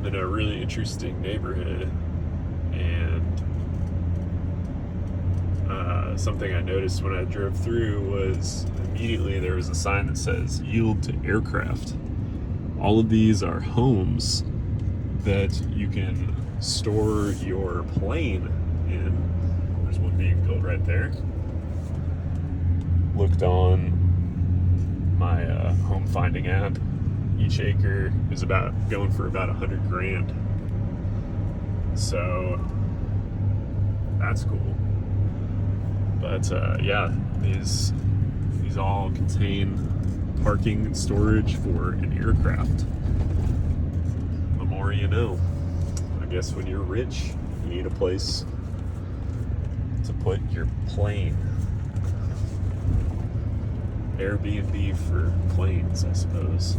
in a really interesting neighborhood, and something I noticed when I drove through was immediately there was a sign that says yield to aircraft. All of these are homes that you can store your plane in. There's one being built right there. Looked on my home finding app. Each acre is going for about $100,000. So that's cool. But yeah, these all contain parking and storage for an aircraft. The more you know. I guess when you're rich, you need a place to put your plane. Airbnb for planes, I suppose.